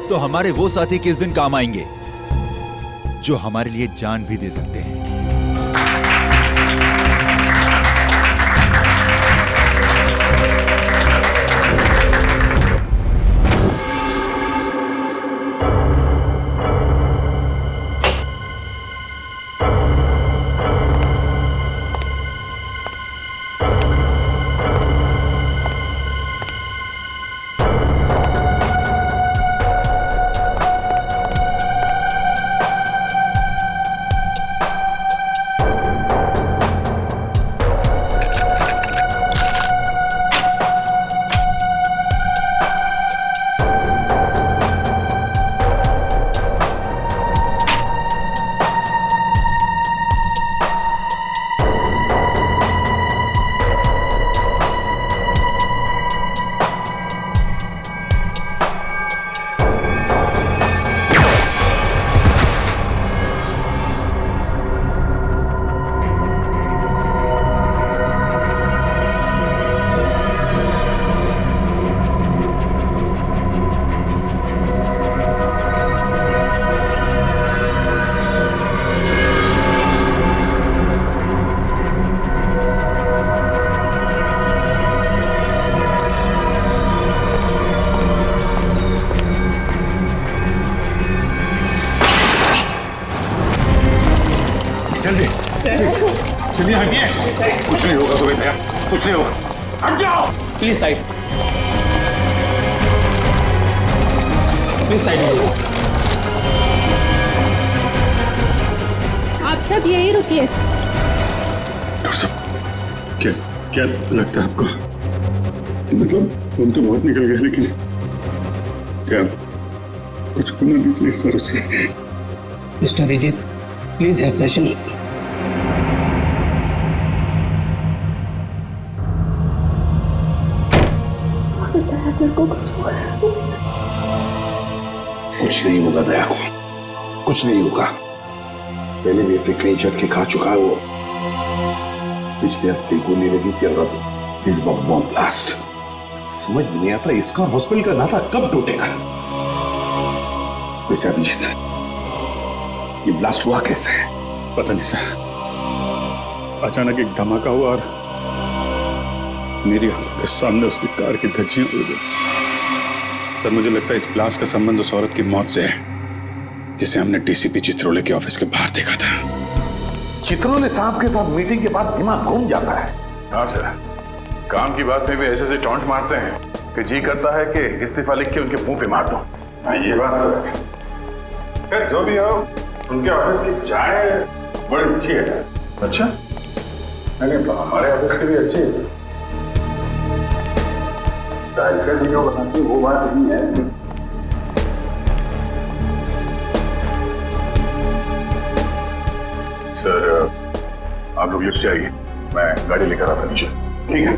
तो हमारे वो साथी किस दिन काम आएंगे जो हमारे लिए जान भी दे सकते हैं। चलिए हटिए। कुछ नहीं होगा तुम्हें भैया, कुछ नहीं होगा। हट जाओ प्लीज साइड, प्लीज साइड। आप सब यहीं रुकिए। डॉक्टर साहब, क्या क्या लगता है आपको? मतलब हम तो बहुत निकल गए, लेकिन क्या कुछ होना नहीं चाहिए सर उससे? Mister Abhijit, please have patience. Sir को कुछ होगा? कुछ नहीं होगा दया को, कुछ नहीं होगा। पहले भी ऐसे कई झटके खा चुका है वो। पिछले हफ्ते गोली लगी थी और अब इस बार बॉम्ब ब्लास्ट। समझ में नहीं आता इसका हॉस्पिटल का नाता कब टूटेगा। वैसे अभिजीत, ये ब्लास्ट हुआ कैसे है? पता नहीं सर, अचानक एक धमाका हुआ और मेरी आंखों के सामने उसकी कार की धज्जियां उड़ गई। सर मुझे लगता है इस ब्लास्ट का संबंध उस औरत की मौत से है जिसे हमने डीसीपी चित्रोले के ऑफिस के बाहर देखा था। चित्रोले साहब के साथ मीटिंग के बाद दिमाग घूम जाता है। हाँ सर, काम की बात में भी ऐसे टॉन्ट मारते हैं कि जी करता है कि इस्तीफा लिख के उनके मुंह पे मार दो। हाँ ये बात तो है। खैर जो भी हो, उनके ऑफिस की चाय बड़ी अच्छी है। अच्छा? नहीं तो हमारे ऑफिस की भी अच्छी है। चाय भी जो बनाती वो बात नहीं है। सर आप लोग लिफ्ट से आइए, मैं गाड़ी लेकर आता नीचे। ठीक है।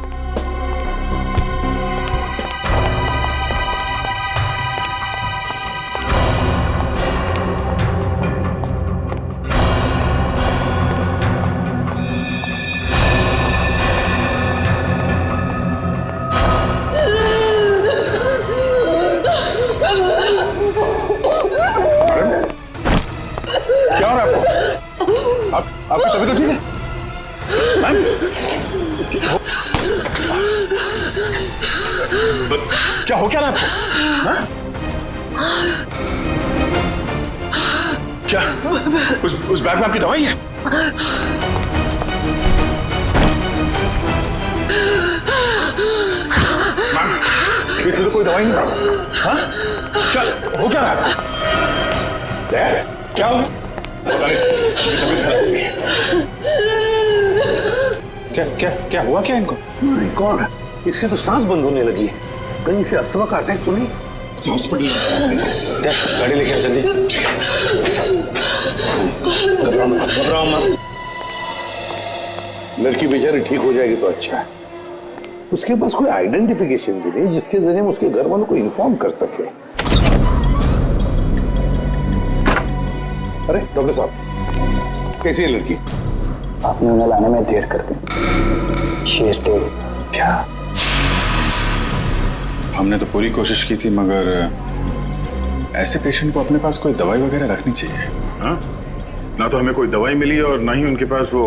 क्या हो रहा है आपको? आपकी तबीयत तो ठीक है? क्या हो क्या रहा है आपको? क्या उस बैग में आपकी दवाई है? मैम, इसमें तो कोई दवाई नहीं है। हाँ? क्या हो क्या रहा है? क्या हो? क्या क्या क्या हुआ क्या इनको? कौन? इसके तो सांस बंद होने लगी है। कहीं से अस्थमा का अटैक तो नहीं? हॉस्पिटल गाड़ी लेके आ जल्दी। घबराओ मत। लड़की बेचारी ठीक हो जाएगी तो अच्छा है। उसके पास कोई आइडेंटिफिकेशन भी नहीं जिसके जरिए हम उसके घर वालों को इन्फॉर्म कर सके। अरे डॉक्टर साहब, कैसी है लड़की? आपने उन्हें लाने में देर कर दी। She is dead. क्या? हमने तो पूरी कोशिश की थी, मगर ऐसे पेशेंट को अपने पास कोई दवाई वगैरह रखनी चाहिए। हाँ, ना तो हमें कोई दवाई मिली और ना ही उनके पास वो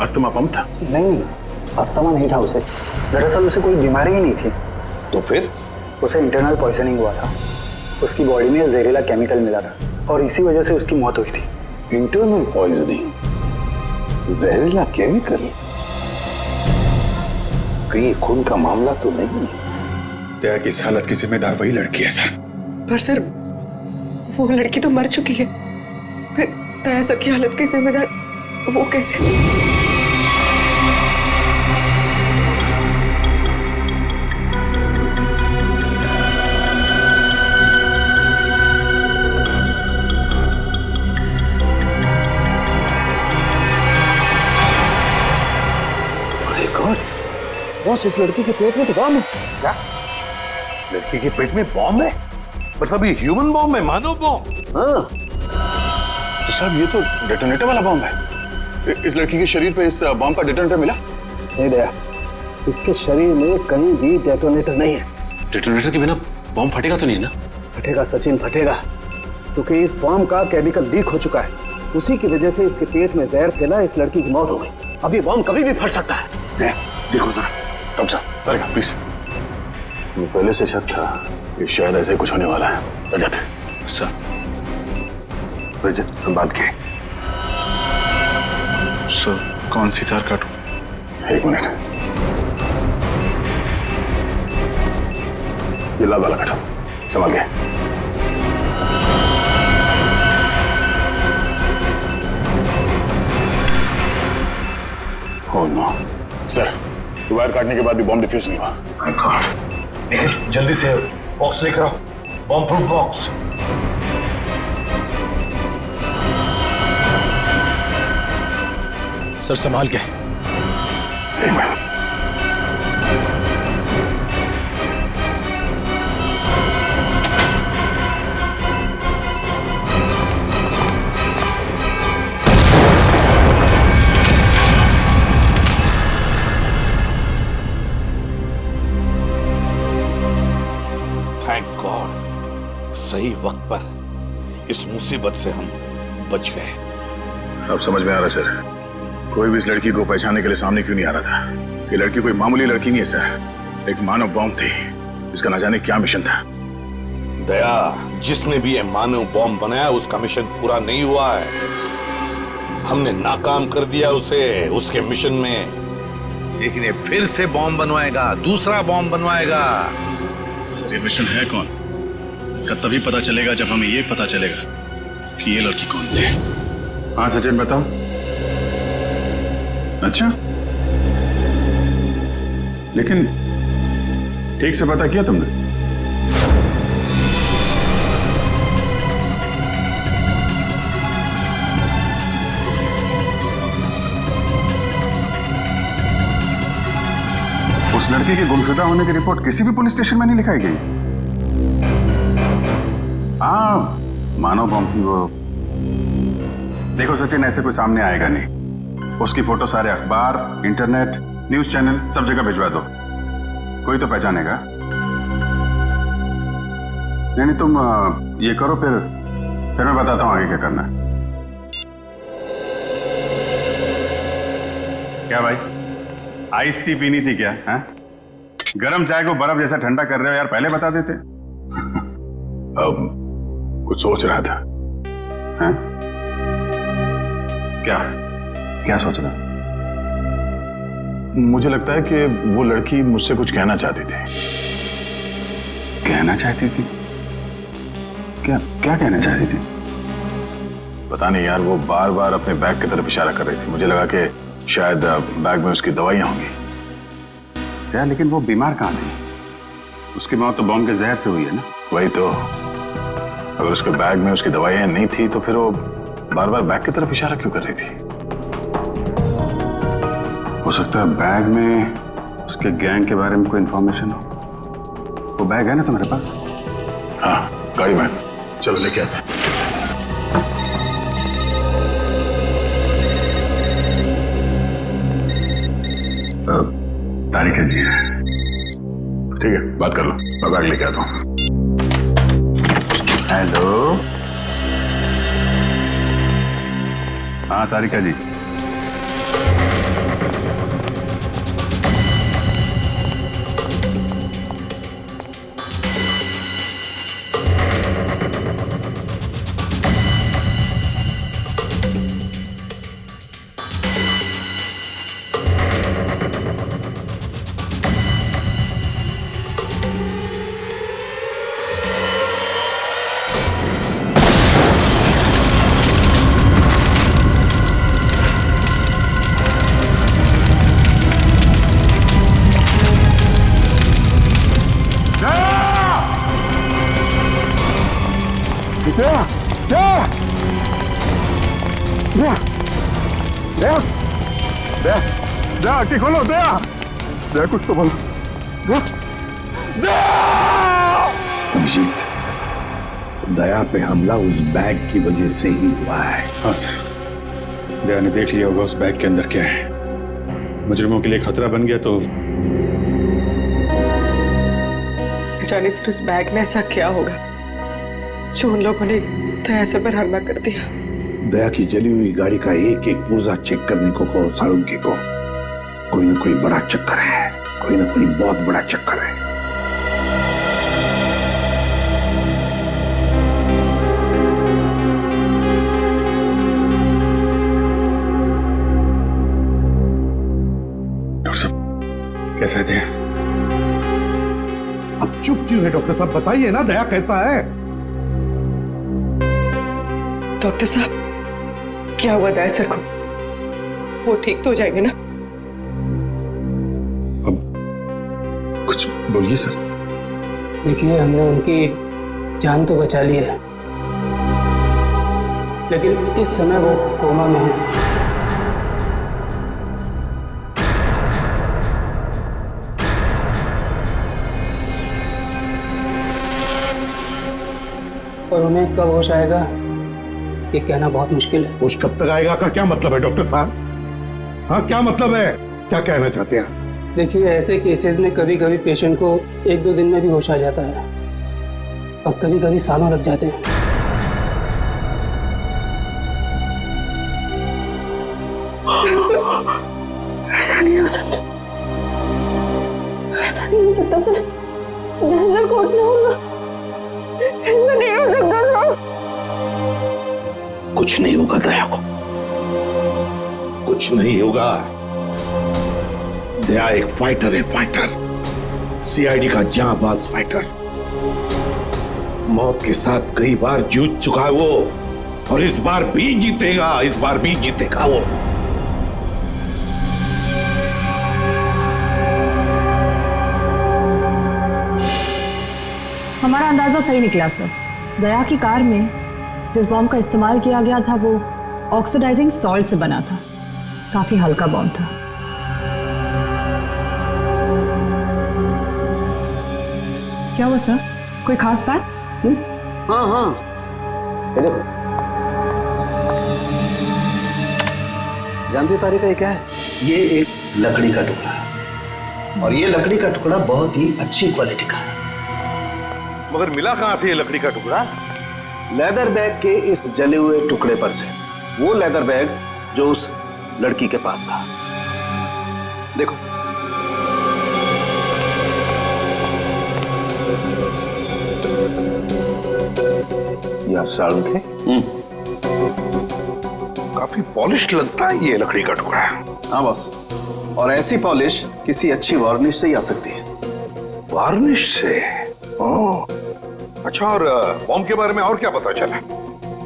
अस्थमा पंप था। नहीं, अस्थमा नहीं था उसे। दरअसल उसे कोई बीमारी ही नहीं थी। तो फिर उसे इंटरनल पॉइजनिंग हुआ था। उसकी बॉडी में जहरीला केमिकल मिला था और इसी वजह से उसकी मौत हुई थी। इंटरनल पॉइजनिंग, जहरीला केमिकल? कहीं खून का मामला तो नहीं? दया की इस हालत की जिम्मेदार वही लड़की है सर। पर सर, वो लड़की तो मर चुकी है, फिर दया सर की हालत की जिम्मेदार वो कैसे? बॉस, इस लड़की के पेट में तो बॉम्ब है। क्या? लड़की के पेट में बॉम्ब है? मतलब ये ह्यूमन बॉम्ब है, मानव बॉम्ब? हाँ। तो साहब ये तो डेटोनेटर वाला बॉम्ब है। इस लड़की के शरीर पे इस बॉम्ब का डेटोनेटर मिला? नहीं दया, इसके शरीर में कहीं भी डेटोनेटर नहीं है। डेटोनेटर के बिना बॉम्ब फटेगा तो नहीं ना? फटेगा सचिन, फटेगा, क्योंकि इस बॉम्ब का केमिकल लीक हो चुका है। उसी की वजह से इसके पेट में जहर फैला, इस लड़की की मौत हो गई। अब ये बॉम्ब कभी भी फट सकता है। देखो जरा, डॉक्टर साहब, करेगा प्लीज। मुझे पहले से शक था कि शायद ऐसे कुछ होने वाला है। रजत सर, रजत संभाल के। सर, कौन सी तार काटूं? एक मिनट, ये लाल वाला काटो, संभाल के। ओह नो सर, वायर काटने के बाद भी बॉम्ब डिफ्यूज नहीं हुआ। My God. निखिल, जल्दी से बॉक्स लेकर आओ, बॉम्ब प्रूफ बॉक्स। सर संभाल के। एक मिनट, थैंक गॉड, सही वक्त पर इस मुसीबत से हम बच गए। अब समझ में आ रहा सर, कोई भी इस लड़की को पहचानने के लिए सामने क्यों नहीं आ रहा था। ये लड़की कोई मामूली लड़की नहीं है सर, एक मानव बॉम्ब थी। इसका न जाने क्या मिशन था। दया, जिसने भी ये मानव बॉम्ब बनाया उसका मिशन पूरा नहीं हुआ है। हमने नाकाम कर दिया उसे उसके मिशन में, लेकिन ये फिर से बॉम्ब बनवाएगा, दूसरा बॉम्ब बनवाएगा। सर, ये मिशन है कौन? इसका तभी पता चलेगा जब हमें ये पता चलेगा कि ये लड़की कौन थी। हाँ सचिन, बताओ। अच्छा, लेकिन ठीक से पता किया तुमने? उस लड़के के गुमशुदा होने की रिपोर्ट किसी भी पुलिस स्टेशन में नहीं लिखाई गई। हाँ, मानव बॉम्ब थी वो। देखो सचिन, ऐसे कोई सामने आएगा नहीं। उसकी फोटो सारे अखबार, इंटरनेट, न्यूज चैनल सब जगह भिजवा दो, कोई तो पहचानेगा। नहीं तुम ये करो, फिर मैं बताता हूँ आगे क्या करना है। क्या भाई, आइस टी पीनी थी क्या? है गरम चाय को बर्फ जैसा ठंडा कर रहे हो यार, पहले बता देते। अब कुछ सोच रहा था। हैं? क्या सोच रहा? मुझे लगता है कि वो लड़की मुझसे कुछ कहना चाहती थी। कहना चाहती थी? क्या क्या कहना चाहती थी? पता नहीं यार, वो बार बार अपने बैग की तरफ इशारा कर रही थी। मुझे लगा कि शायद बैग में उसकी दवाइयां होंगी। यार लेकिन वो बीमार कहाँ थी? उसकी मौत तो बॉम्ब के जहर से हुई है ना। वही तो, अगर उसके बैग में उसकी दवाइयां नहीं थी तो फिर वो बार बार बैग की तरफ इशारा क्यों कर रही थी? हो सकता है बैग में उसके गैंग के बारे में कोई इंफॉर्मेशन हो। वो बैग है ना तुम्हारे पास? हाँ, गाड़ी में। चलो लेके आते। तारिका जी, ठीक है, बात कर लो, मैं बैग लेके आता हूँ। हेलो, हाँ तारिका जी। आंटी खोलो, दया दया कुछ तो बोलो। अभिजीत, दया पे हमला उस बैग की वजह से ही हुआ है। हाँ सर, दया ने देख लिया होगा उस बैग के अंदर क्या है। मुजरिमों के लिए खतरा बन गया तो जाने सर उस बैग में ऐसा क्या होगा जो उन लोगों ने दया सर पर हमला कर दिया। दया की जली हुई गाड़ी का एक एक पुर्जा चेक करने को कहो साळुंखे को। कोई ना कोई बड़ा चक्कर है, कोई ना कोई बहुत बड़ा चक्कर है। डॉक्टर साहब कैसे थे? अब चुप क्यों है डॉक्टर साहब, बताइए ना दया कैसा है? डॉक्टर साहब क्या हुआ दया सर को? वो ठीक तो हो जाएंगे ना? कुछ बोलिए सर। देखिए, हमने उनकी जान तो बचा ली है, लेकिन इस समय वो कोमा में है। और उन्हें कब होश आएगा ये कहना बहुत मुश्किल है। होश कब तक आएगा का क्या मतलब है डॉक्टर साहब? हाँ, क्या मतलब है, क्या कहना चाहते हैं? देखिए, ऐसे केसेस में कभी कभी पेशेंट को 1-2 दिन में भी होश आ जाता है, और कभी कभी सालों लग जाते हैं। ऐसा नहीं हो सकता, ऐसा नहीं हो सकता सर। नजर कोट ना होगा, ऐसा नहीं हो सकता सर। कुछ नहीं होगा दया को, कुछ नहीं होगा। दया एक फाइटर है, फाइटर, सीआईडी का जांबाज फाइटर। मौत के साथ कई बार जूझ चुका है वो, और इस बार भी जीतेगा, इस बार भी जीतेगा वो। हमारा अंदाजा सही निकला सर। दया की कार में जिस बॉम्ब का इस्तेमाल किया गया था वो ऑक्सीडाइजिंग सॉल्ट से बना था, काफी हल्का बॉम्ब था। क्या हुआ सर, कोई खास बात? हाँ हाँ, ये देखो, जानती हो तारिका ये क्या है? ये एक लकड़ी का टुकड़ा है, और ये लकड़ी का टुकड़ा बहुत ही अच्छी क्वालिटी का है। मगर मिला कहां से ये लकड़ी का टुकड़ा? लेदर बैग के इस जले हुए टुकड़े पर से। वो लेदर बैग जो उस लड़की के पास था। देखो, ये आप साळुंखे? काफी पॉलिश लगता है ये लकड़ी का टुकड़ा। हाँ बॉस, और ऐसी पॉलिश किसी अच्छी वार्निश से ही आ सकती है। वार्निश से? ओह, अच्छा, और बॉम्ब के बारे में और क्या पता चला?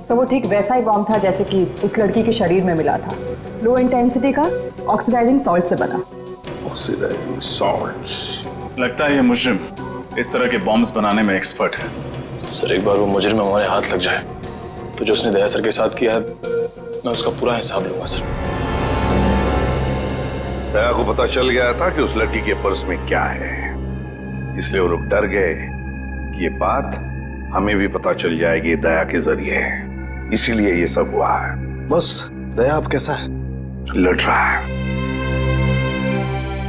सर वो ठीक वैसा ही बॉम्ब था जैसे कि उस लड़की के शरीर में मिला था। लो इंटेंसिटी का ऑक्सीडाइजिंग सॉल्ट से बना। Oxidising salts. लगता है ये मुजरिम इस तरह के बॉम्ब्स बनाने में एक्सपर्ट है। सर, एक बार वो मुजरिम हमारे हाथ लग जाए तो जो उसने दया सर के साथ किया है मैं उसका पूरा हिसाब लूंगा सर। दया को पता चल गया था कि उस लड़की के पर्स में क्या है, इसलिए वो लोग डर गए कि ये बात हमें भी पता चल जाएगी दया के जरिए, इसीलिए ये सब हुआ है। बस दया अब कैसा है? लड़ रहा है,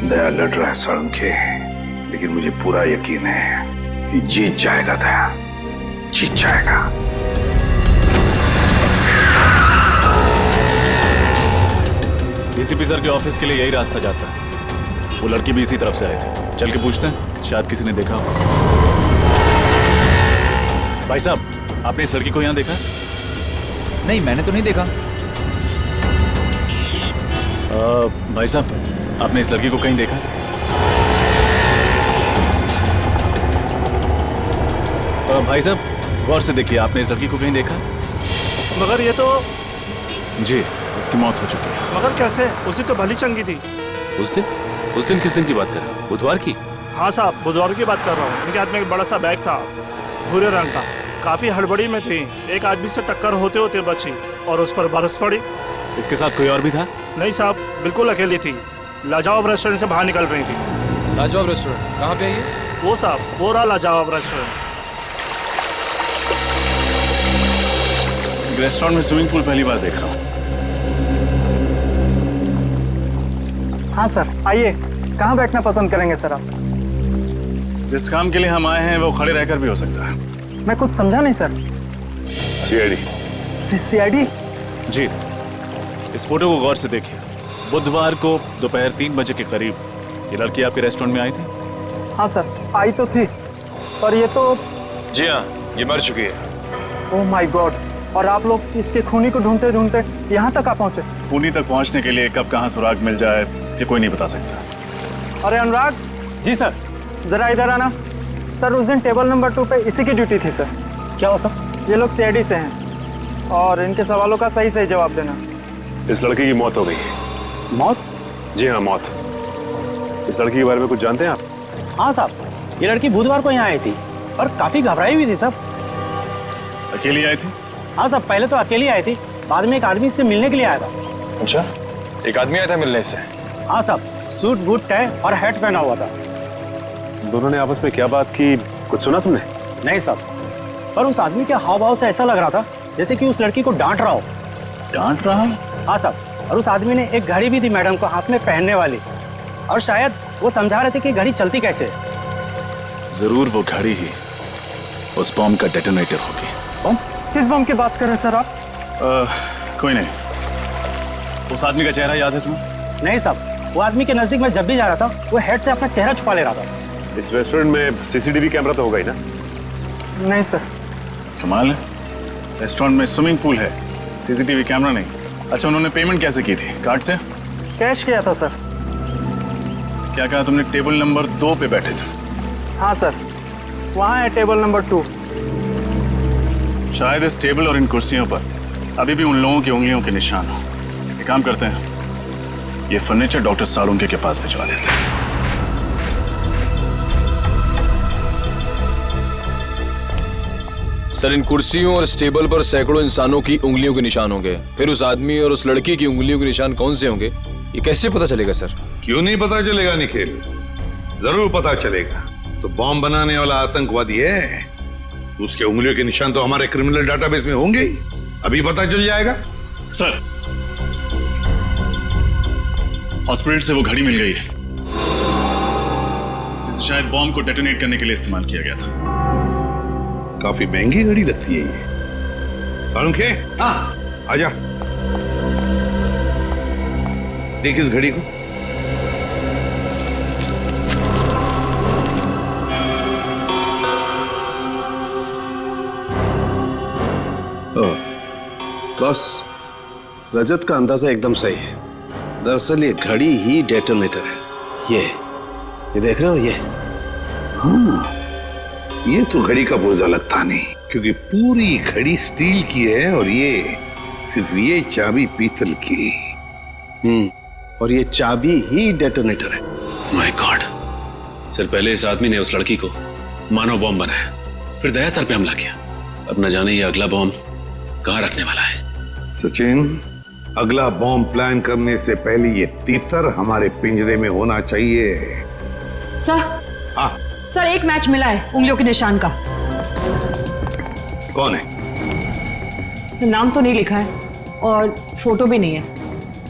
दया लड़ रहा है साळुंखे, लेकिन मुझे पूरा यकीन है कि जीत जाएगा दया, जीत जाएगा। डीसीपी सर के ऑफिस के लिए यही रास्ता जाता है। वो लड़की भी इसी तरफ से आई थी। चल के पूछते हैं, शायद किसी ने देखा हो। भाई साहब, आपने इस लड़की को यहाँ देखा? नहीं, मैंने तो नहीं देखा। भाई साहब, आपने इस लड़की को कहीं देखा? भाई साहब, गौर से देखिए, आपने इस लड़की को कहीं देखा? मगर ये तो जी, इसकी मौत हो चुकी है। मगर कैसे? उसी तो भली चंगी थी। उस दिन किस दिन की बात कर रहे हो? बुधवार की? हाँ साहब, बुधवार की बात कर रहा हूँ। इनके हाथ में एक बड़ा सा बैग था, भूरे रंग का। काफी हड़बड़ी में थी। एक आदमी से टक्कर होते होते बची और उस पर बरस पड़ी। इसके साथ कोई और भी था? नहीं साहब, बिल्कुल अकेली थी। लाजवाब रेस्टोरेंट से बाहर निकल रही थी। लाजवाब रेस्टोरेंट कहाँ पे है ये? वो साहब, वो रहा लाजवाब रेस्टोरेंट। रेस्टोरेंट में स्विमिंग पूल पहली बार देख रहा हूँ। हाँ सर, आइए। कहाँ बैठना पसंद करेंगे सर आप? जिस काम के लिए हम आए हैं वो खड़े रहकर भी हो सकता है। मैं कुछ समझा नहीं सर। सीआईडी। सीआईडी? जी, इस फोटो को गौर से देखिए। बुधवार को दोपहर 3 बजे के करीब ये लड़की आपके रेस्टोरेंट में आई थी? हाँ सर, आई तो थी, पर ये तो... जी हाँ, ये मर चुकी है। Oh my God! और आप लोग इसके खूनी को ढूंढते ढूंढते यहाँ तक आ पहुँचे? खूनी तक पहुँचने के लिए कब कहाँ सुराग मिल जाए ये कोई नहीं बता सकता। अरे अनुराग। जी सर। जरा इधर आना। सर, उस दिन टेबल नंबर 2 पे इसी की ड्यूटी थी सर। क्या हो सर? ये लोग सीआईडी से हैं और इनके सवालों का सही सही जवाब देना। इस लड़की की मौत हो गई। मौत? जी हाँ, मौत। इस लड़की के बारे में कुछ जानते हैं आप? हाँ साहब, ये लड़की बुधवार को यहाँ आई थी और काफी घबराई हुई थी साहब। अकेली आई थी? हाँ साहब, पहले तो अकेली आई थी, बाद में एक आदमी इससे मिलने के लिए आया था। अच्छा, एक आदमी आया था मिलने से? हाँ साहब, सूट बूट टाई और हैट पहना हुआ था। दोनों ने आपस में क्या बात की, कुछ सुना तुमने? नहीं साहब, पर उस आदमी के हाव भाव से ऐसा लग रहा था जैसे कि उस लड़की को डांट रहा हो। डांट रहा? हाँ साहब, और उस आदमी ने एक घड़ी भी दी मैडम को हाथ में पहनने वाली, और शायद वो समझा रहे थे कि घड़ी चलती कैसे। जरूर वो घड़ी ही उस बॉम्ब का डेटोनेटर होगी। बम? किस बम की बात कर रहे हैं सर आप? कोई नहीं। उस आदमी का चेहरा याद है तुम्हें? नहीं साहब, वो आदमी के नजदीक में जब भी जा रहा था वो हेड से अपना चेहरा छुपा ले रहा था। इस रेस्टोरेंट में सीसीटीवी कैमरा तो होगा ही ना? नहीं सर। कमाल है, रेस्टोरेंट में स्विमिंग पूल है, सीसीटीवी कैमरा नहीं। अच्छा, उन्होंने पेमेंट कैसे की थी? कार्ड से? कैश किया था सर। क्या कहा तुमने? टेबल नंबर 2 पे बैठे थे? हाँ सर, वहाँ है टेबल नंबर 2। शायद इस टेबल और इन कुर्सियों पर अभी भी उन लोगों की उंगलियों के निशान हो। एक काम करते हैं, ये फर्नीचर डॉक्टर सालुंके के पास भिजवा देते हैं। सर, इन कुर्सियों और इस टेबल पर सैकड़ों इंसानों की उंगलियों के निशान होंगे। फिर उस आदमी और उस लड़की की उंगलियों के निशान कौन से होंगे, ये कैसे पता चलेगा सर? क्यों नहीं पता चलेगा निखिल, जरूर पता चलेगा। तो बॉम्ब बनाने वाला आतंकवादी है, उसके उंगलियों के निशान तो हमारे क्रिमिनल डाटाबेस में होंगे ही। अभी पता चल जाएगा। सर, हॉस्पिटल से वो घड़ी मिल गई है, इसे शायद बॉम्ब को डेटोनेट करने के लिए इस्तेमाल किया गया था। काफी महंगी घड़ी लगती है ये। सालुंके, हाँ आजा, देख इस घड़ी को। बस, रजत का अंदाजा एकदम सही है। दरअसल ये घड़ी ही डेटोनेटर है। ये देख रहे हो ये? हाँ, ये तो घड़ी का पुर्जा लगता नहीं, क्योंकि पूरी घड़ी स्टील की है और ये सिर्फ ये चाबी पीतल की। और ये चाबी ही डेटोनेटर है। My God! सर, पहले इस आदमी ने उस लड़की को मानव बॉम्ब बनाया, फिर दया सर पे हमला किया। अब न जाने ये अगला बॉम्ब कहाँ रखने वाला है। सचिन, अगला बॉम्ब प्लान करने से पहले ये तीतर हमारे पिंजरे में होना चाहिए। सर, हाँ सर, एक मैच मिला है उंगलियों के निशान का। कौन है? नाम तो नहीं लिखा है और फोटो भी नहीं है,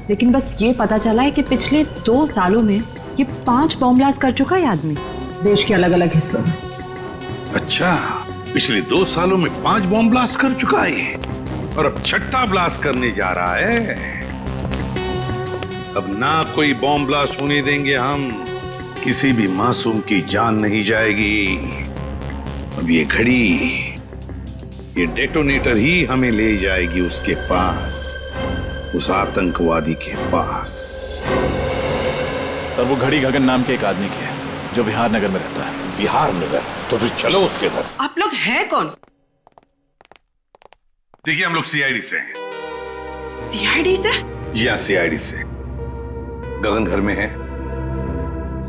लेकिन बस ये पता चला है कि पिछले 2 सालों में ये 5 बॉम्ब ब्लास्ट कर चुका है आदमी। देश के अलग अलग हिस्सों में। अच्छा, पिछले 2 सालों में 5 बॉम्ब ब्लास्ट कर चुका है और अब 6ठा ब्लास्ट करने जा रहा है। अब ना कोई बॉम्ब ब्लास्ट होने देंगे हम, किसी भी मासूम की जान नहीं जाएगी। अब ये घड़ी, ये डेटोनेटर ही हमें ले जाएगी उसके पास, उस आतंकवादी के पास। सर वो घड़ी गगन नाम के एक आदमी की है जो विहार नगर में रहता है। विहार नगर? तो फिर चलो उसके घर। आप लोग हैं कौन? देखिए हम लोग सीआईडी से हैं। सीआईडी से? जी हाँ, सीआईडी से। गगन घर में है।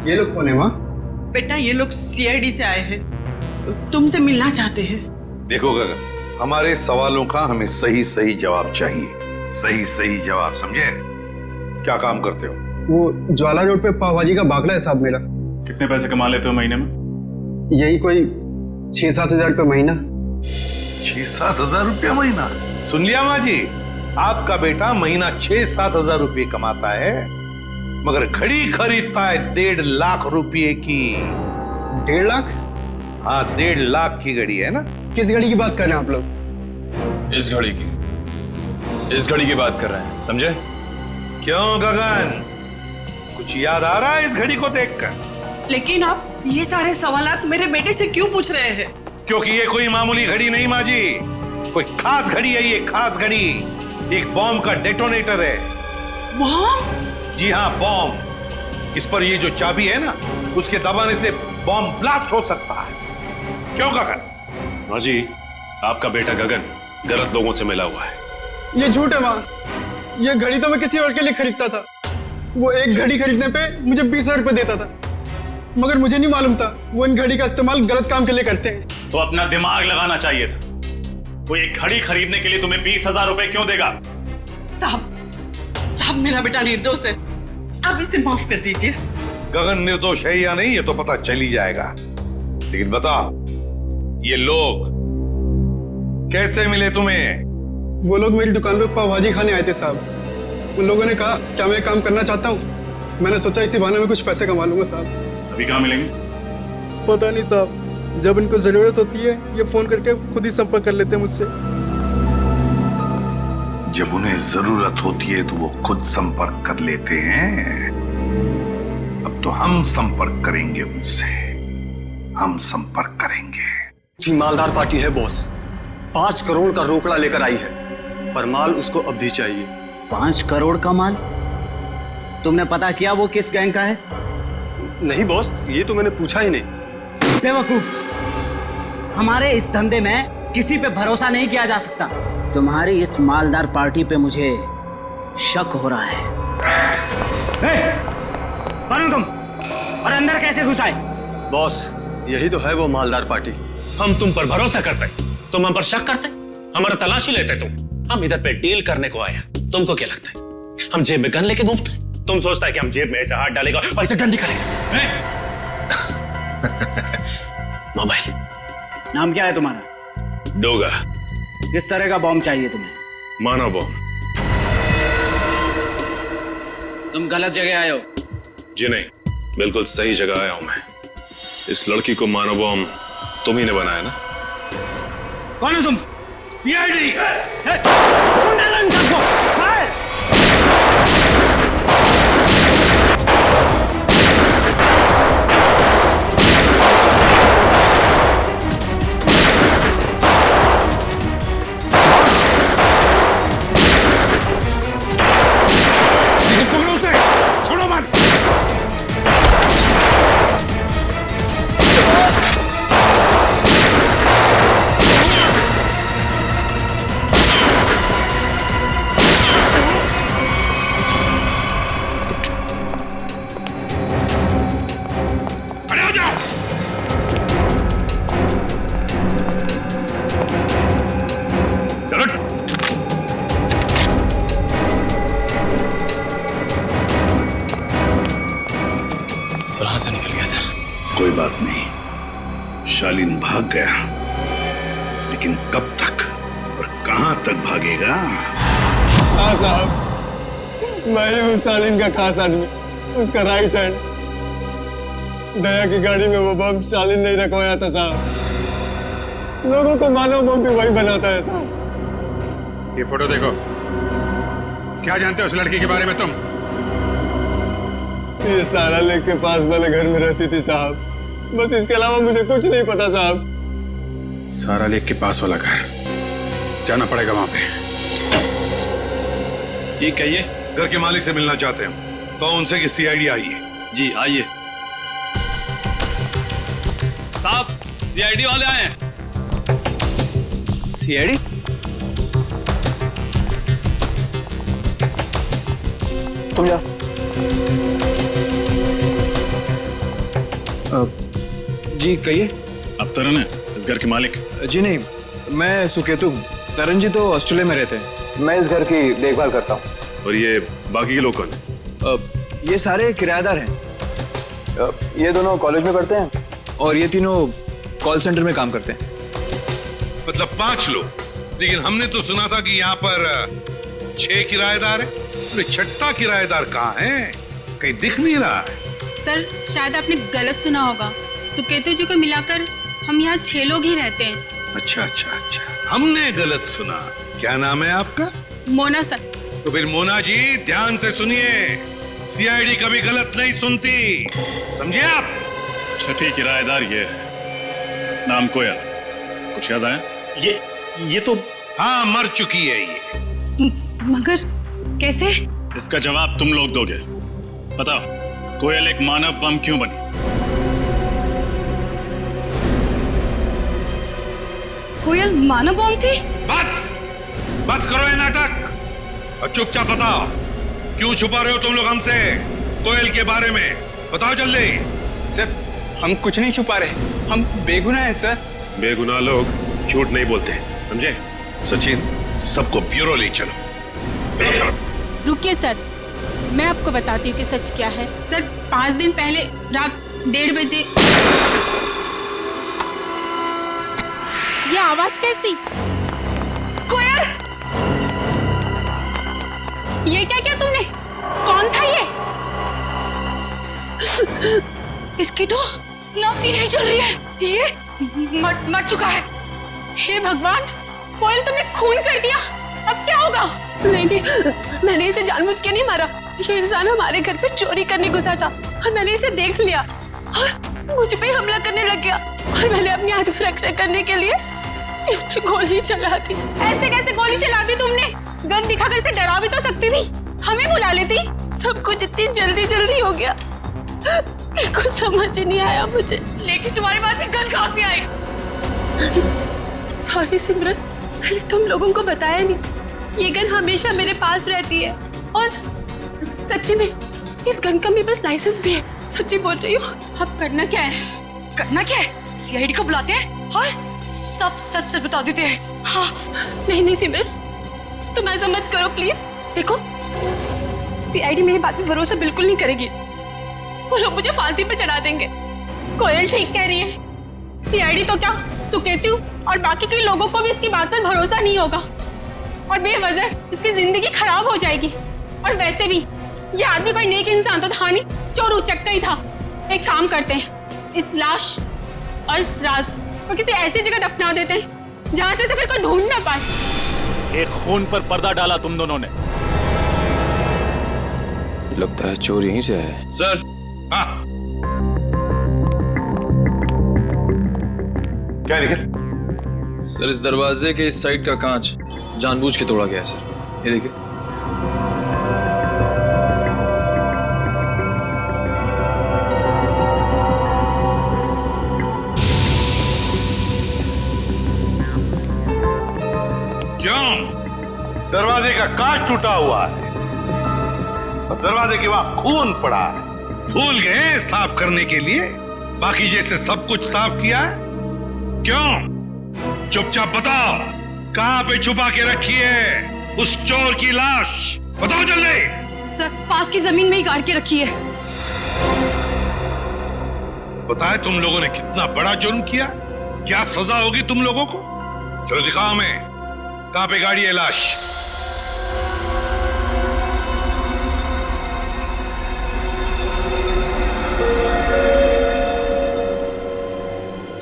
ये लोग कौन है माँ? बेटा ये लोग सीआईडी से आए हैं, तुमसे मिलना चाहते हैं। देखो गगन, हमारे सवालों का हमें सही सही जवाब चाहिए। सही सही जवाब, समझे? क्या काम करते हो? वो ज्वाला रोड पे पाव भाजी का बागला है साहब मेरा। कितने पैसे कमा लेते हो महीने में? यही कोई 6-7 हजार रुपये महीना। 6-7 हजार रुपया महीना? सुन लिया माँ जी, आपका बेटा महीना 6-7 हजार रुपये कमाता है, मगर घड़ी खरीदता है 1.5 लाख रुपये की। 1.5 लाख? हाँ, 1.5 लाख की घड़ी है ना। किस घड़ी की बात कर रहे हैं आप लोग? इस घड़ी की बात कर रहे हैं, समझे? क्यों गगन, कुछ याद आ रहा है इस घड़ी को देखकर? लेकिन आप ये सारे सवालात मेरे बेटे से क्यों पूछ रहे हैं? क्योंकि ये कोई मामूली घड़ी नहीं माँ जी, कोई खास घड़ी है ये, खास घड़ी। एक बॉम्ब का डेटोनेटर है। बॉम्ब? जी हाँ, बॉम्ब। इस पर ये जो चाबी है ना, उसके दबाने से बॉम्ब ब्लास्ट हो सकता है। क्यों गगन? माँ जी, आपका बेटा गगन गलत लोगों से मिला हुआ है। ये झूठ है माँ, ये घड़ी तो मैं किसी और के लिए खरीदता था। वो एक घड़ी खरीदने पे मुझे 20,000 रुपये देता था, मगर मुझे नहीं मालूम था वो इन घड़ी का इस्तेमाल गलत काम के लिए करते हैं। तो अपना दिमाग लगाना चाहिए था। वो एक घड़ी खरीदने के लिए तुम्हें 20,000 रुपए क्यों देगा? साहब मेरा बेटा निर्दोष है, आप इसे माफ कर दीजिए। गगन निर्दोष है या नहीं ये तो पता चल ही जाएगा, लेकिन बताओ ये लोग कैसे मिले तुम्हें? वो लोग मेरी दुकान पे पाव भाजी खाने आए थे साहब। उन लोगों ने कहा क्या मैं काम करना चाहता हूँ। मैंने सोचा इसी बहाने में कुछ पैसे कमा लूंगा साहब। अभी कहाँ मिलेंगे? पता नहीं साहब, जब इनको जरूरत होती है ये फोन करके खुद ही संपर्क कर लेते हैं मुझसे। जब उन्हें जरूरत होती है तो वो खुद संपर्क कर लेते हैं। अब तो हम संपर्क करेंगे उनसे, हम संपर्क करेंगे। जी मालदार पार्टी है बॉस, 5 करोड़ का रोकड़ा लेकर आई है, पर माल उसको अब भी चाहिए। 5 करोड़ का माल? तुमने पता किया वो किस गैंग का है? नहीं बॉस, ये तो मैंने पूछा ही नहीं। बेवकूफ, हमारे इस धंधे में किसी पे भरोसा नहीं किया जा सकता। तुम्हारी इस मालदार पार्टी पे मुझे शक हो रहा है। कौन हो तुम और अंदर कैसे घुस आए? बॉस यही तो है वो मालदार पार्टी। हम तुम पर भरोसा करते, तुम हम पर शक करते, हमारा तलाशी लेते तुम। हम इधर पे डील करने को आए, तुमको क्या लगता है हम जेब में गन लेके घूमते? तुम सोचता है कि हम जेब में ऐसे हाथ डालेगा और ऐसे डंडी करेंगे? मोबाइल। नाम क्या है तुम्हारा? डोगा। किस तरह का बॉम्ब चाहिए तुम्हें? मानव बॉम्ब। तुम गलत जगह आए हो। जी नहीं, बिल्कुल सही जगह आया हूं मैं। इस लड़की को मानव बॉम्ब तुम ही ने बनाया ना? कौन हो तुम? सीआईडी। कौन डाला इन सबको? फायर! सर से निकल गया सर। कोई बात नहीं, शालीन भाग गया, लेकिन कब तक और कहां तक भागेगा? हाँ साहब, मैं ही हूँ शालीन का खास आदमी, उसका राइट हैंड। दया की गाड़ी में वो बम शालिन नहीं रखवाया था साहब। लोगों को मानव बम भी वही बनाता है साहब। ये फोटो देखो, क्या जानते हो उस लड़की के बारे में तुम? ये सारा लेक के पास वाले घर में रहती थी साहब, बस इसके अलावा मुझे कुछ नहीं पता साहब। सारा लेक के पास वाला घर, जाना पड़ेगा वहां पे। जी कहिए। घर के मालिक से मिलना चाहते हैं तो उनसे कि सीआईडी आई है। जी आइए। साहब सीआईडी वाले आए हैं। सीआईडी? तुम जा। जी कहिए। अब तरन है इस घर के मालिक? जी नहीं, मैं सुकेतु हूँ। तरन जी तो ऑस्ट्रेलिया में रहते हैं। मैं इस घर की देखभाल करता हूँ। और ये बाकी के लोग कौन हैं? ये सारे किराएदार हैं। ये दोनों कॉलेज में पढ़ते हैं और ये तीनों कॉल सेंटर में काम करते हैं। मतलब 5 लोग, लेकिन हमने तो सुना था कि यहाँ पर 6 किराएदार हैं। तो छठा किराएदार कहाँ है? कहीं दिख नहीं रहा है। सर शायद आपने गलत सुना होगा। सुकेतु जी को मिलाकर हम यहाँ 6 लोग ही रहते हैं। अच्छा अच्छा अच्छा, हमने गलत सुना। क्या नाम है आपका? मोना सर। तो फिर मोना जी ध्यान से सुनिए, सीआईडी कभी गलत नहीं सुनती, समझे आप? छठी किराएदार ये है, नाम कोयल। कुछ याद आया? ये तो हाँ मर चुकी है ये। मगर कैसे? इसका जवाब तुम लोग दोगे। बताओ कोयल एक मानव बम क्यों बनी? कोयल मानव बम थी? बस करो ये नाटक और चुपचाप बताओ, क्यों छुपा रहे हो तुम लोग हमसे कोयल के बारे में? बताओ जल्दी। सर हम कुछ नहीं छुपा रहे, हम बेगुनाह हैं सर। बेगुनाह लोग झूठ नहीं बोलते, समझे? सचिन, सबको ब्यूरो ले चलो। रुकिए सर, मैं आपको बताती हूँ कि सच क्या है। सर 5 दिन पहले रात 1:30 बजे ये आवाज कैसी? कोयल! ये क्या किया तुमने? कौन था ये? इसकी तो नासी नहीं चल रही है, ये मर चुका है। हे भगवान, कोयल तुमने खून कर दिया, अब क्या होगा? नहीं, मैंने इसे जानबूझ के नहीं मारा। ये इंसान हमारे घर पे चोरी करने घुसा था और मैंने इसे देख लिया और मुझ पे हमला करने लग गया और मैंने अपनी आत्मरक्षा करने के लिए इस पे गोली चला दी। ऐसे कैसे गोली चला दी तुमने? गन दिखाकर इसे डरा भी तो सकती थी, हमें बुला लेती। सब कुछ इतनी जल्दी हो गया, कुछ समझ ही नहीं आया मुझे। लेकिन तुम्हारे पास ये गन कहाँ से आई? सॉरी सिमरन, मैंने तुम लोगों को बताया नहीं। ये गन हमेशा मेरे पास रहती है और सच्ची में इस गन का मेरे पास लाइसेंस भी है। सच्ची बोल रही हूँ। अब करना क्या है? करना क्या है? सीआईडी को बुलाते हैं और सब सच बता देते हैं। हाँ। नहीं सिमरन, तुम ऐसा मत करो प्लीज। देखो सीआईडी मेरी बात पे भरोसा बिल्कुल नहीं करेगी, वो लोग मुझे फांसी पे चढ़ा देंगे। कोयल ठीक कह रही है, सीआईडी तो क्या सुकेतु और बाकी के लोगों को भी इसकी बात पर भरोसा नहीं होगा और बेवजह इसकी जिंदगी खराब हो जाएगी। और वैसे भी ये आदमी कोई नेक इंसान तो था नहीं, चोर उचक्का ही था। एक काम करते हैं, इस लाश और इस राज को किसी ऐसी जगह दफना देते हैं जहां से फिर कोई ढूंढ ना पाए। एक खून पर पर्दा डाला तुम दोनों ने। लगता है चोर यहीं से है। सर। क्या निकल? सर इस दरवाजे के इस साइड का कांच जानबूझ के तोड़ा गया है सर, ये देखिए। क्यों? दरवाजे का कांच टूटा हुआ है और दरवाजे के वहां खून पड़ा है। भूल गए साफ करने के लिए? बाकी जैसे सब कुछ साफ किया है? क्यों? चुपचाप बताओ, कहां पे छुपा के रखी है उस चोर की लाश? बताओ जल्दी। सर पास की जमीन में ही गाड़ के रखी है। बताए तुम लोगों ने कितना बड़ा जुर्म किया, क्या सजा होगी तुम लोगों को? चलो दिखाओ हमें, कहां पे गाड़ी है लाश?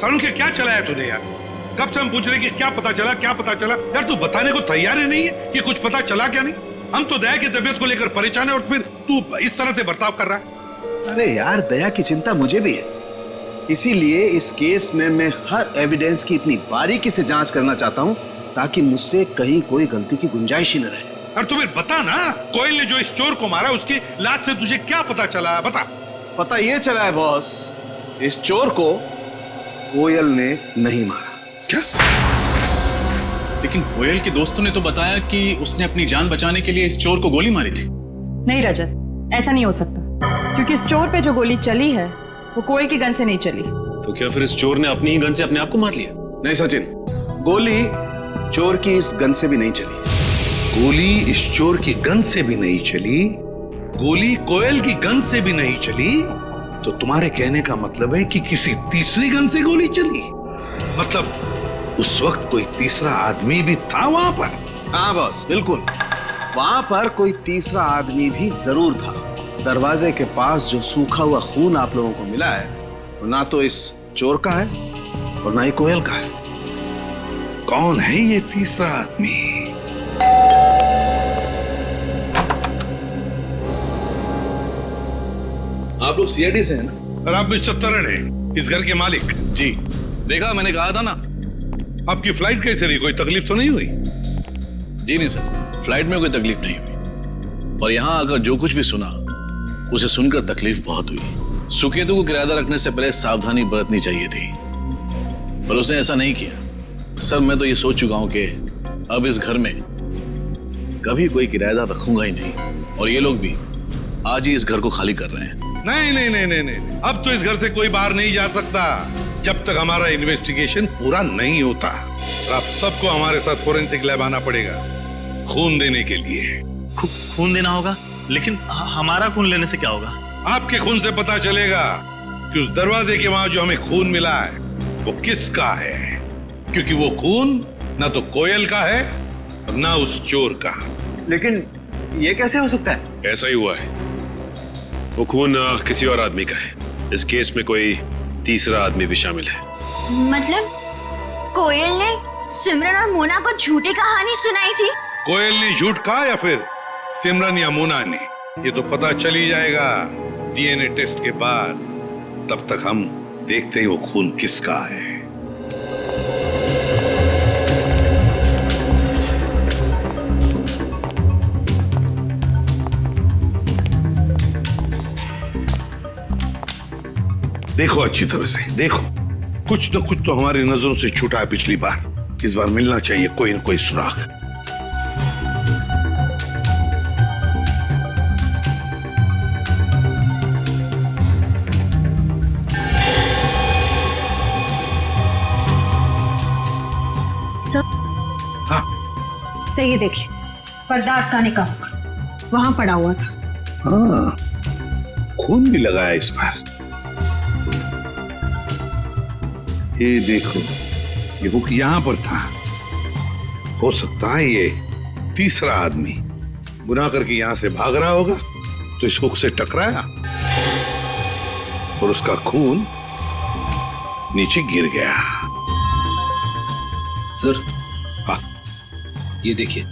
सारुण के क्या चलाया तूने यार? कब से हम पूछ रहे कि क्या पता चला, क्या पता चला? यार तू बताने को तैयार ही नहीं है कि कुछ पता चला क्या नहीं। हम तो दया की तबीयत को लेकर परेशान है और फिर तू इस तरह से बर्ताव कर रहा है। अरे यार, दया की चिंता मुझे भी है, इसीलिए इस केस में मैं हर एविडेंस की इतनी बारीकी से जांच करना चाहता हूं ताकि मुझसे कहीं कोई गलती की गुंजाइश ही न रहे। और तू फिर बता ना, कोयल ने जो इस चोर को मारा उसकी लाश से तुझे क्या पता चला? बता। पता ये चला है बॉस, इस चोर को कोयल ने नहीं मारा। क्या? लेकिन कोयल के दोस्तों ने तो बताया कि उसने अपनी जान बचाने के लिए इस चोर को गोली मारी थी। नहीं रजत, ऐसा नहीं हो सकता, क्योंकि इस चोर पे जो गोली चली है वो कोयल की गन से नहीं चली। तो क्या फिर इस चोर ने अपनी ही गन से अपने आप को मार लिया? नहीं सचिन, गोली चोर की इस गन से भी नहीं चली। गोली इस चोर की गन से भी नहीं चली, गोली कोयल की गन से भी नहीं चली, तो तुम्हारे कहने का मतलब है कि किसी तीसरी गन से गोली चली? मतलब उस वक्त कोई तीसरा आदमी भी था वहां पर? हाँ बॉस, बिल्कुल, वहां पर कोई तीसरा आदमी भी जरूर था। दरवाजे के पास जो सूखा हुआ खून आप लोगों को मिला है वो ना तो इस चोर का है और ना ही कोयल का है। कौन है ये तीसरा आदमी? आप लोग सीआईडी से हैं ना? और आप मिस्टर तरण हैं, इस घर के मालिक? जी, देखा, मैंने कहा था ना। आपकी फ्लाइट कैसे रही? कोई तकलीफ तो नहीं हुई? जी नहीं सर, फ्लाइट में कोई तकलीफ नहीं हुई, और यहाँ आकर जो कुछ भी सुना उसे सुनकर तकलीफ बहुत हुई। सुकेतु को किराएदार रखने से पहले सावधानी बरतनी चाहिए थी, पर उसने ऐसा नहीं किया। सर, मैं तो ये सोच चुका हूं कि अब इस घर में कभी कोई किराएदार रखूंगा ही नहीं, और ये लोग भी आज ही इस घर को खाली कर रहे हैं। नहीं नहीं नहीं नहीं नहीं, अब तो इस घर से कोई बाहर नहीं जा सकता जब तक हमारा इन्वेस्टिगेशन पूरा नहीं होता। आप सबको हमारे साथ फोरेंसिक लैब आना पड़ेगा खून देने के लिए। खून देना होगा? लेकिन हमारा खून लेने से क्या होगा? आपके खून से पता चलेगा कि उस दरवाजे के वहां जो हमें खून मिला है वो किसका है, क्योंकि वो खून ना तो कोयल का है और ना उस चोर का। लेकिन ये कैसे हो सकता है? ऐसा ही हुआ है, वो खून किसी और आदमी का है। इस केस में कोई तीसरा आदमी भी शामिल है। मतलब कोयल ने सिमरन और मोना को झूठी कहानी सुनाई थी? कोयल ने झूठ कहा या फिर सिमरन या मोना ने, ये तो पता चल ही जाएगा डीएनए टेस्ट के बाद। तब तक हम देखते हैं वो खून किसका है। देखो अच्छी तरह से देखो, कुछ न कुछ तो हमारी नजरों से छूटा है पिछली बार। इस बार मिलना चाहिए कोई न कोई सुराग। हाँ, सही देखिए, पर्दा अटकाने का वहां पड़ा हुआ था। हाँ, खून भी लगा है इस बार। ये देखो, ये हुक यहां पर था। हो सकता है ये तीसरा आदमी गुनाह करके यहां से भाग रहा होगा, तो इस हुक से टकराया और उसका खून नीचे गिर गया। सर, हाँ, ये देखिए,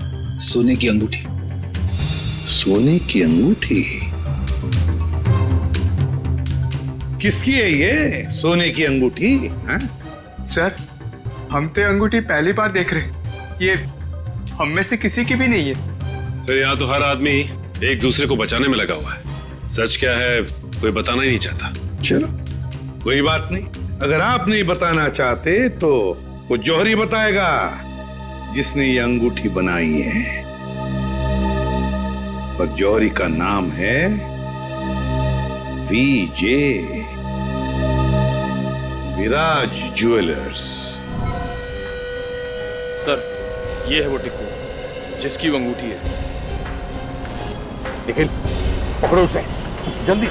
सोने की अंगूठी। सोने की अंगूठी? किसकी है ये सोने की अंगूठी? सर, हम तो अंगूठी पहली बार देख रहे, ये हम में से किसी की भी नहीं है। सर, यहाँ तो हर आदमी एक दूसरे को बचाने में लगा हुआ है। सच क्या है कोई बताना ही नहीं चाहता। चलो कोई बात नहीं, अगर आप नहीं बताना चाहते तो वो जौहरी बताएगा जिसने ये अंगूठी बनाई है। और जौहरी का नाम है वीजे, विराज ज्वेलर्स। सर, ये है वो टिक्कू जिसकी वो अंगूठी है। निखिल, पकड़ो उसे, जल्दी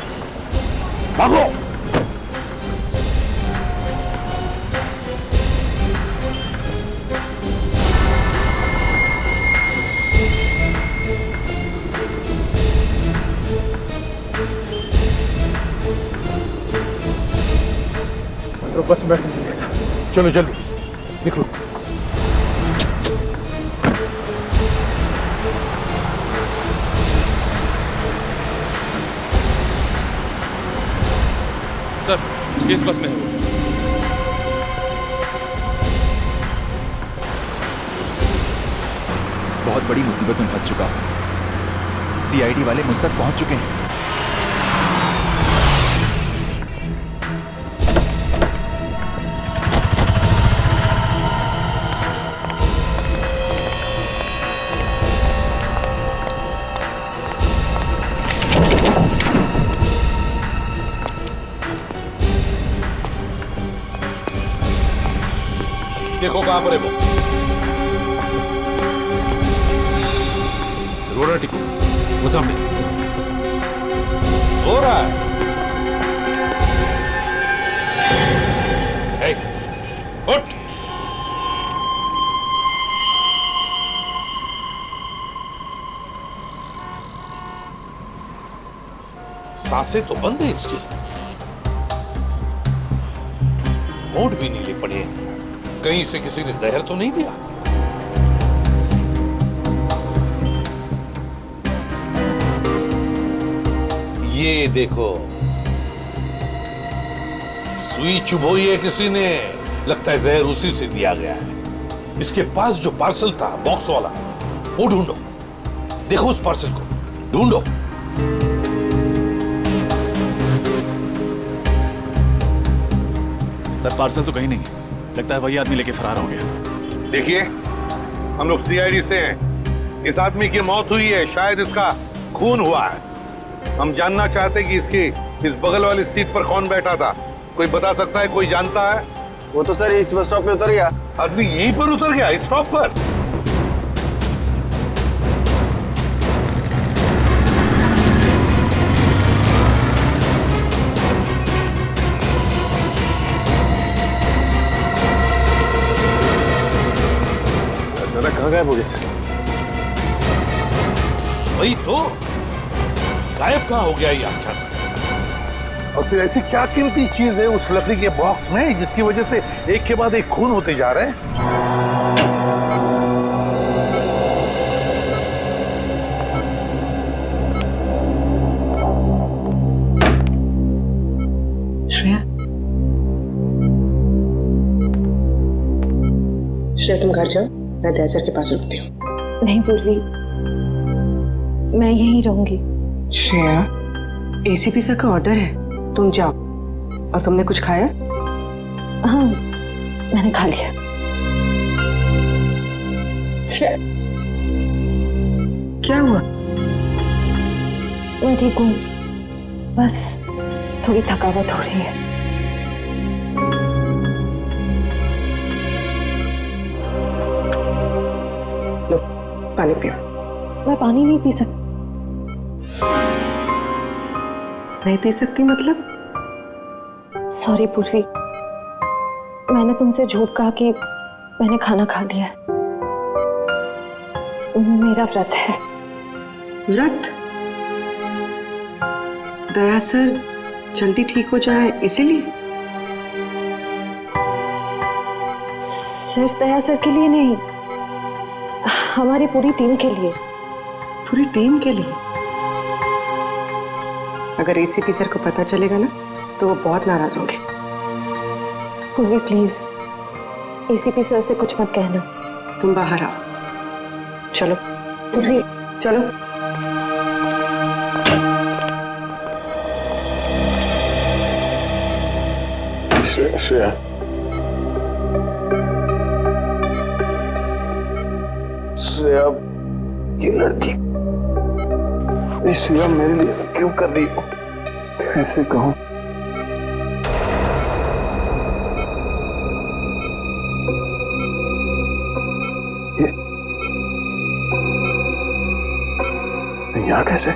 भागो। तो बस बैठ चलो जल्दी निकलो। सर किस बस में है? बहुत बड़ी मुसीबत में फंस चुका हूं। सीआईडी वाले मुझ तक पहुंच चुके हैं। देखो कहां पर है वो रोड़ा टिको, वो सामने सो रहा है। हे, उठ। सांसें तो बंद है इसकी, होंठ भी नीले पड़े हैं। कहीं से किसी ने जहर तो नहीं दिया? ये देखो, सुई चुभोई है किसी ने, लगता है जहर उसी से दिया गया है। इसके पास जो पार्सल था बॉक्स वाला, वो ढूंढो। देखो उस पार्सल को ढूंढो। सर पार्सल तो कहीं नहीं है, लगता है वही आदमी लेके फरार हो गया। देखिए, हम लोग सीआईडी से हैं। इस आदमी की मौत हुई है, शायद इसका खून हुआ है। हम जानना चाहते हैं कि इसकी इस बगल वाली सीट पर कौन बैठा था। कोई बता सकता है? कोई जानता है? वो तो सर इस बस स्टॉप पे उतर गया। आदमी यहीं पर उतर गया, इस स्टॉप पर? अचानक कहाँ गायब हो गया सर? वही तो, गायब कहाँ हो गया ये अचानक? और फिर ऐसी क्या कीमती चीज है उस लकड़ी के बॉक्स में जिसकी वजह से एक के बाद एक खून होते जा रहे हैं? श्रेया तुम घर जाओ, मैं दया सर के पास रुकती हूँ। नहीं पूर्वी, मैं यहीं रहूंगी। श्रेया, एसीपी सर का ऑर्डर है, तुम जाओ। और तुमने कुछ खाया? हाँ, मैंने खा लिया। श्रेया, क्या हुआ? मैं ठीक हूँ, बस थोड़ी थकावट हो रही है। लो, पानी पियो। मैं पानी नहीं पी सकती। नहीं पी सकती मतलब? सॉरी पूर्वी, मैंने तुमसे झूठ कहा कि मैंने खाना खा लिया। मेरा व्रत है। व्रत? दया सर जल्दी ठीक हो जाए इसीलिए? सिर्फ दया सर के लिए नहीं, हमारी पूरी टीम के लिए। पूरी टीम के लिए? अगर एसीपी सर को पता चलेगा ना तो वो बहुत नाराज होंगे। पूर्वी प्लीज, एसीपी सर से कुछ मत कहना। तुम बाहर आओ। चलो पूर्वी, चलो। श्रेया, श्रेया, ये लड़की, श्रेया मेरे लिए सब क्यों कर रही हो? ऐसे कहूं? यहाँ कैसे?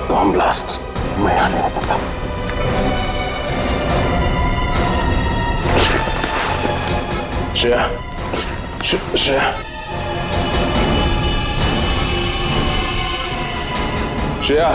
Bomb blast. श्रेया, श्रेया, श्रेया,